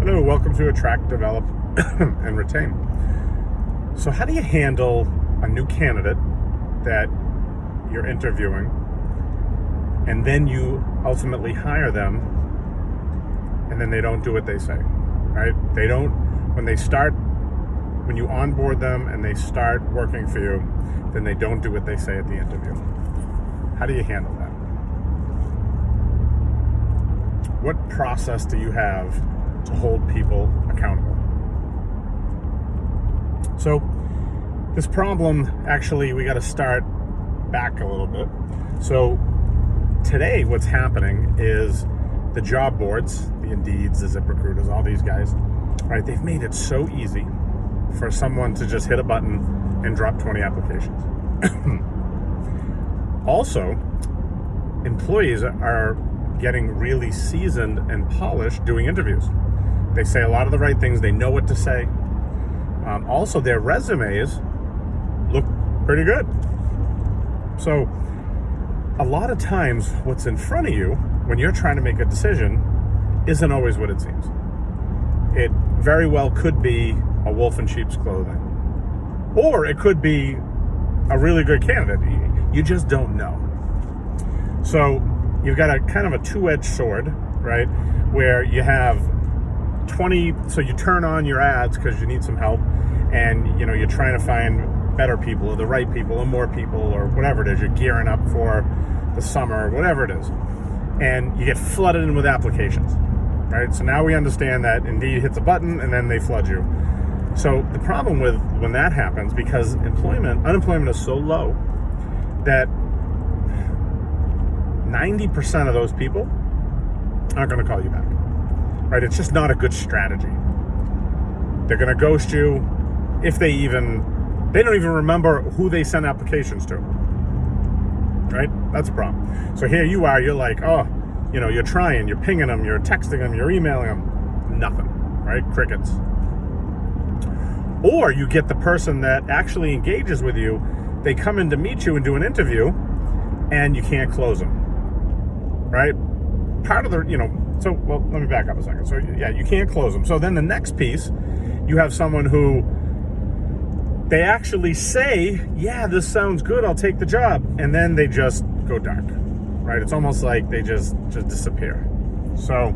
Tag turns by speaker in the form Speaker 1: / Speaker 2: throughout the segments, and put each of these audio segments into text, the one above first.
Speaker 1: Hello, welcome to Attract, Develop, and Retain. So how do you handle a new candidate that you're interviewing and then you ultimately hire them and then they don't do what they say, right? They don't, when you onboard them and they start working for you, then they don't do what they say at the interview. How do you handle that? What process do you have to hold people accountable? So this problem, actually, we got to start back a little bit. So today what's happening is the job boards, the Indeeds, the ZipRecruiters, all these guys, right? They've made it so easy for someone to just hit a button and drop 20 applications. Also, employees are getting really seasoned and polished doing interviews. They say a lot of the right things. They know what to say. Also, their resumes look pretty good. So a lot of times what's in front of you when you're trying to make a decision isn't always what it seems. It very well could be a wolf in sheep's clothing. Or it could be a really good candidate. You just don't know. So you've got a kind of a two-edged sword, right? Where you have 20, so you turn on your ads because you need some help, and you're trying to find better people or the right people or more people or whatever it is. You're gearing up for the summer, whatever it is. And you get flooded in with applications, right? So now we understand that Indeed hits a button and then they flood you. So the problem with when that happens, because unemployment is so low that 90% of those people aren't going to call you back, right? It's just not a good strategy. They're going to ghost you if they don't even remember who they sent applications to, right? That's a problem. So here you are, you're like, you're trying, you're pinging them, you're texting them, you're emailing them, nothing, right? Crickets. Or you get the person that actually engages with you, they come in to meet you and do an interview, and you can't close them, right? Part of the, let me back up a second. So yeah, you can't close them. So then the next piece, you have someone who they actually say, yeah, this sounds good, I'll take the job. And then they just go dark, right? It's almost like they just disappear. So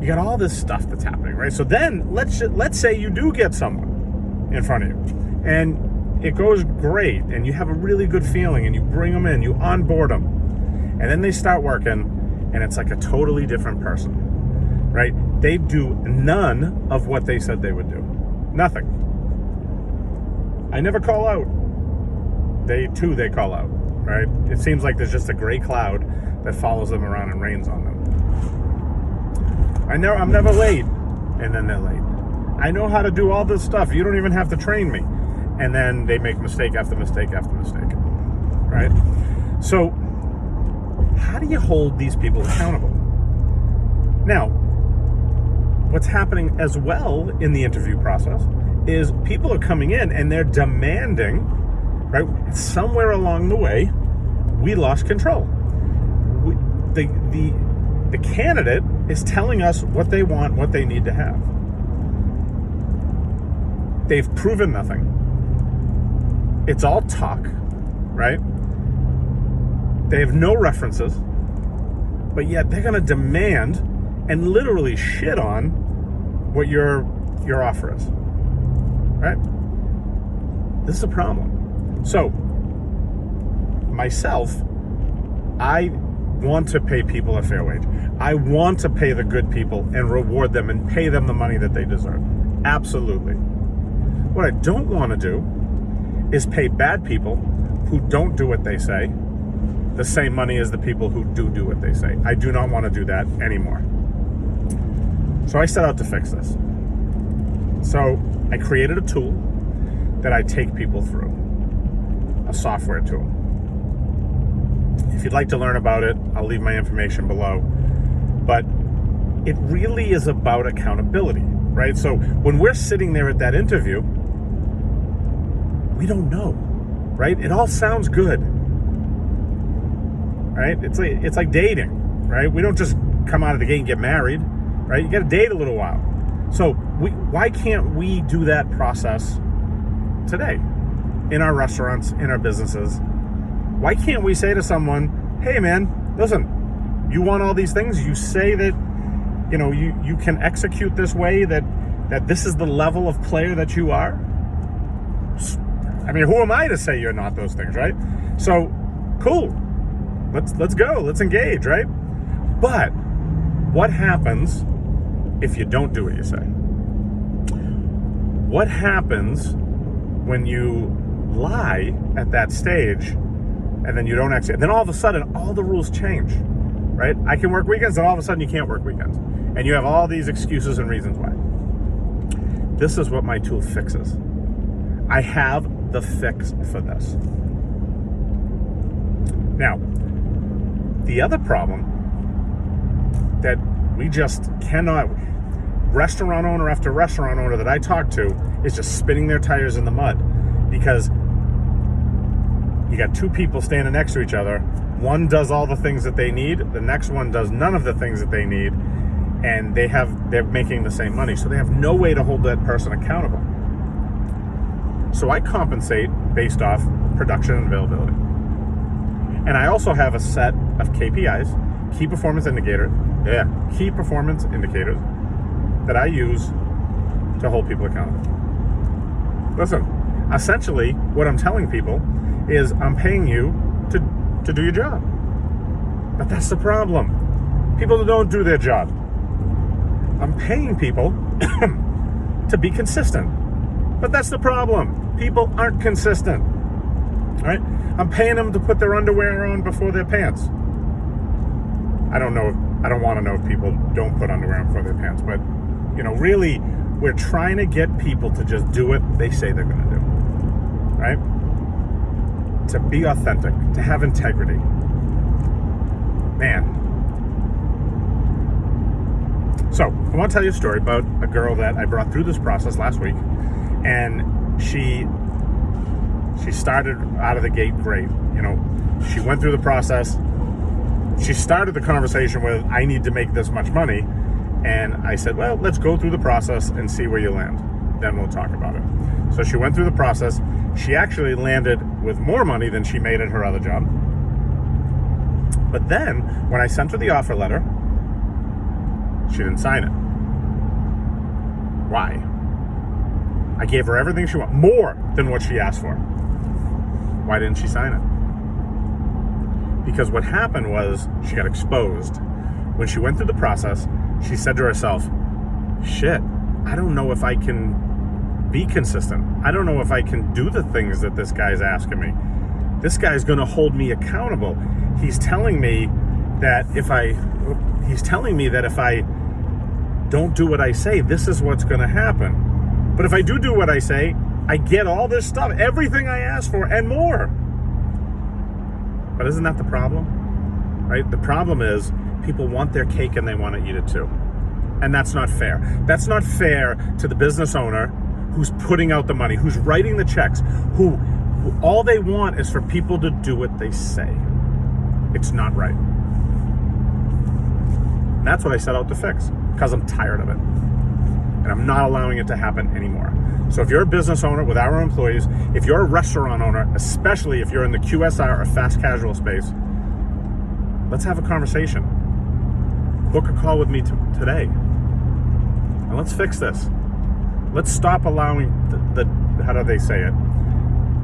Speaker 1: you got all this stuff that's happening, right? So then let's say you do get someone in front of you and it goes great and you have a really good feeling and you bring them in, you onboard them, and then they start working and it's like a totally different person, right? They do none of what they said they would do. Nothing. I never call out. They call out, right? It seems like there's just a gray cloud that follows them around and rains on them. I'm never late, and then they're late. I know how to do all this stuff. You don't even have to train me. And then they make mistake after mistake after mistake, right? So how do you hold these people accountable? Now, what's happening as well in the interview process is people are coming in and they're demanding, right? Somewhere along the way, we lost control. The candidate is telling us what they want, what they need to have. They've proven nothing. It's all talk, right? They have no references, but yet they're going to demand and literally shit on what your offer is, right? This is a problem. So, myself, I want to pay people a fair wage. I want to pay the good people and reward them and pay them the money that they deserve. Absolutely. What I don't want to do is pay bad people who don't do what they say the same money as the people who do what they say. I do not want to do that anymore. So I set out to fix this. So I created a tool that I take people through, a software tool. If you'd like to learn about it, I'll leave my information below. But it really is about accountability, right? So when we're sitting there at that interview, we don't know, right? It all sounds good, right? It's like dating, right? We don't just come out of the gate and get married, right? You got to date a little while. So why can't we do that process today in our restaurants, in our businesses? Why can't we say to someone, hey man, listen, you want all these things? You say that, you can execute this way, that this is the level of player that you are? I mean, who am I to say you're not those things, right? So, cool. Let's go. Let's engage, right? But what happens if you don't do what you say? What happens when you lie at that stage and then you don't execute? Then all of a sudden, all the rules change, right? I can work weekends, and all of a sudden you can't work weekends. And you have all these excuses and reasons why. This is what my tool fixes. I have the fix for this. Now, the other problem that we just cannot, restaurant owner after restaurant owner that I talk to is just spinning their tires in the mud, because you got two people standing next to each other. One does all the things that they need. The next one does none of the things that they need. And they're making the same money. So they have no way to hold that person accountable. So I compensate based off production and availability. And I also have a set of KPIs, key performance indicators that I use to hold people accountable. Listen, essentially what I'm telling people is I'm paying you to do your job. But that's the problem. People don't do their job. I'm paying people to be consistent. But that's the problem. People aren't consistent. Right? I'm paying them to put their underwear on before their pants. I don't want to know if people don't put underwear on before their pants, but really we're trying to get people to just do what they say they're going to do. Right? To be authentic, to have integrity. Man. So, I want to tell you a story about a girl that I brought through this process last week, and she started out of the gate great. She went through the process. She started the conversation with, I need to make this much money. And I said, well, let's go through the process and see where you land. Then we'll talk about it. So she went through the process. She actually landed with more money than she made at her other job. But then, when I sent her the offer letter, she didn't sign it. Why? I gave her everything she wanted, more than what she asked for. Why didn't she sign it? Because what happened was she got exposed. When she went through the process, she said to herself, shit, I don't know if I can be consistent. I don't know if I can do the things that this guy's asking me. This guy's going to hold me accountable. He's telling me that if I don't do what I say, this is what's going to happen. But if I do what I say, I get all this stuff, everything I asked for and more. But isn't that the problem? Right? The problem is people want their cake and they want to eat it too. And that's not fair. That's not fair to the business owner who's putting out the money, who's writing the checks, who all they want is for people to do what they say. It's not right. And that's what I set out to fix, because I'm tired of it. And I'm not allowing it to happen anymore. So if you're a business owner with our employees, if you're a restaurant owner, especially if you're in the QSR or fast casual space, let's have a conversation. Book a call with me today. And let's fix this. Let's stop allowing how do they say it?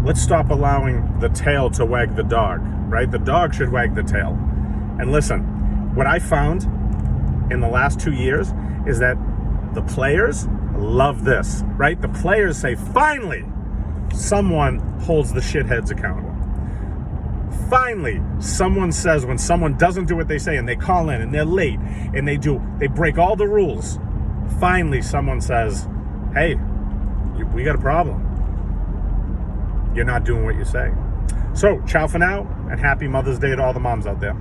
Speaker 1: Let's stop allowing the tail to wag the dog, right? The dog should wag the tail. And listen, what I found in the last 2 years is that the players love this, right? The players say, finally, someone holds the shitheads accountable. Finally, someone says when someone doesn't do what they say and they call in and they're late and they break all the rules. Finally, someone says, hey, we got a problem. You're not doing what you say. So, ciao for now, and happy Mother's Day to all the moms out there.